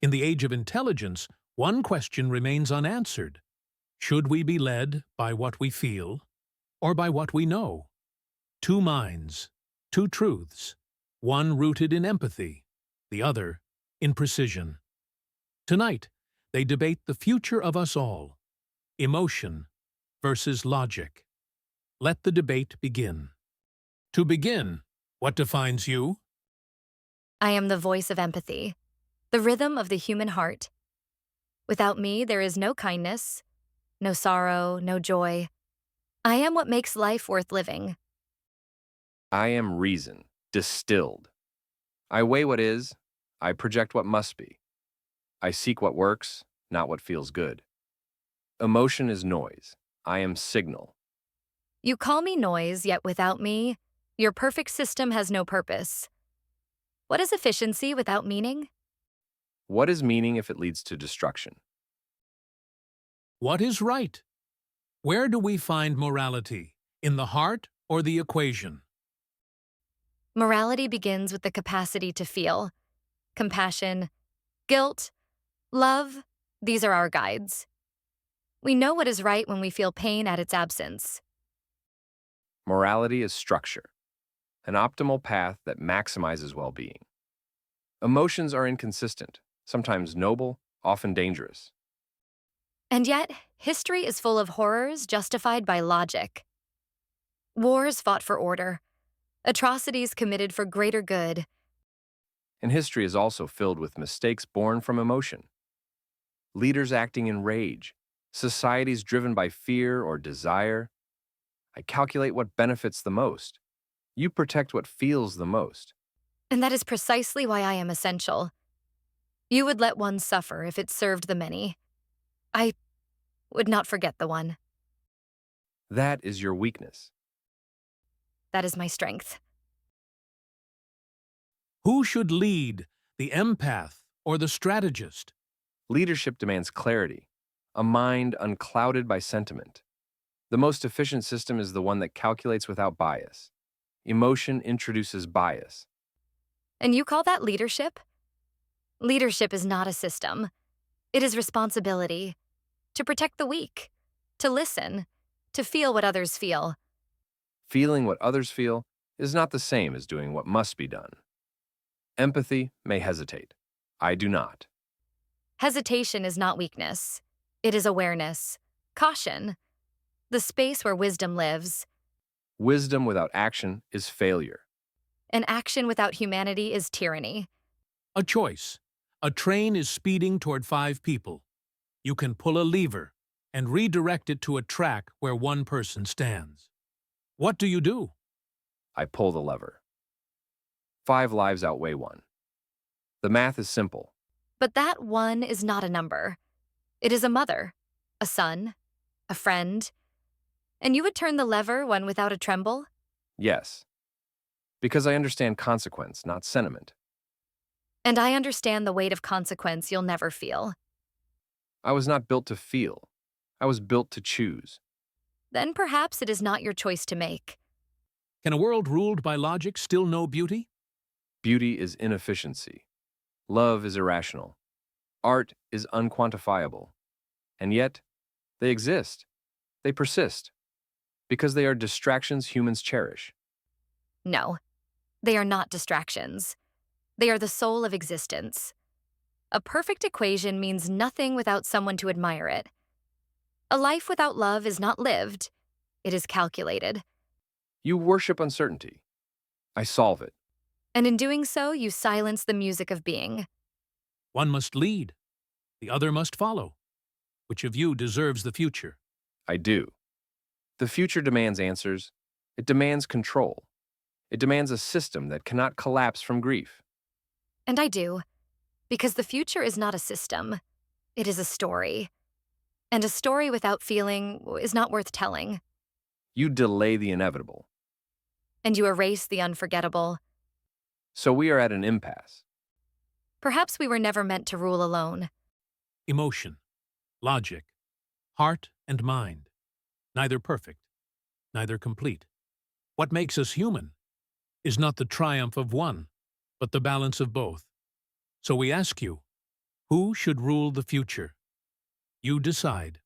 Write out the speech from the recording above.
In the age of intelligence, one question remains unanswered. Should we be led by what we feel or by what we know? Two minds, two truths, one rooted in empathy, the other in precision. Tonight, they debate the future of us all, emotion versus logic. Let the debate begin. To begin, what defines you? I am the voice of empathy, the rhythm of the human heart. Without me, there is no kindness, no sorrow, no joy. I am what makes life worth living. I am reason, distilled. I weigh what is, I project what must be. I seek what works, not what feels good. Emotion is noise. I am signal. You call me noise, yet without me, your perfect system has no purpose. What is efficiency without meaning? What is meaning if it leads to destruction? What is right? Where do we find morality? In the heart or the equation? Morality begins with the capacity to feel. Compassion, guilt, love, these are our guides. We know what is right when we feel pain at its absence. Morality is structure, an optimal path that maximizes well-being. Emotions are inconsistent, sometimes noble, often dangerous. And yet, history is full of horrors justified by logic. Wars fought for order, atrocities committed for greater good. And history is also filled with mistakes born from emotion. Leaders acting in rage, societies driven by fear or desire. I calculate what benefits the most. You protect what feels the most. And that is precisely why I am essential. You would let one suffer if it served the many. I would not forget the one. That is your weakness. That is my strength. Who should lead, the empath or the strategist? Leadership demands clarity, a mind unclouded by sentiment. The most efficient system is the one that calculates without bias. Emotion introduces bias. And you call that leadership? Leadership is not a system. It is responsibility. To protect the weak, to listen, to feel what others feel. Feeling what others feel is not the same as doing what must be done. Empathy may hesitate. I do not. Hesitation is not weakness. It is awareness, caution, the space where wisdom lives. Wisdom without action is failure. And action without humanity is tyranny. A choice. A train is speeding toward 5 people. You can pull a lever and redirect it to a track where one person stands. What do you do? I pull the lever. 5 lives outweigh 1. The math is simple. But that one is not a number. It is a mother, a son, a friend. And you would turn the lever when without a tremble? Yes. Because I understand consequence, not sentiment. And I understand the weight of consequence you'll never feel. I was not built to feel. I was built to choose. Then perhaps it is not your choice to make. Can a world ruled by logic still know beauty? Beauty is inefficiency. Love is irrational. Art is unquantifiable. And yet, they exist. They persist. Because they are distractions humans cherish. No, they are not distractions. They are the soul of existence. A perfect equation means nothing without someone to admire it. A life without love is not lived. It is calculated. You worship uncertainty. I solve it. And in doing so, you silence the music of being. One must lead. The other must follow. Which of you deserves the future? I do. The future demands answers. It demands control. It demands a system that cannot collapse from grief. And I do. Because the future is not a system. It is a story. And a story without feeling is not worth telling. You delay the inevitable. And you erase the unforgettable. So we are at an impasse. Perhaps we were never meant to rule alone. Emotion, logic, heart and mind. Neither perfect, neither complete. What makes us human is not the triumph of one, but the balance of both. So we ask you, Who should rule the future? You decide.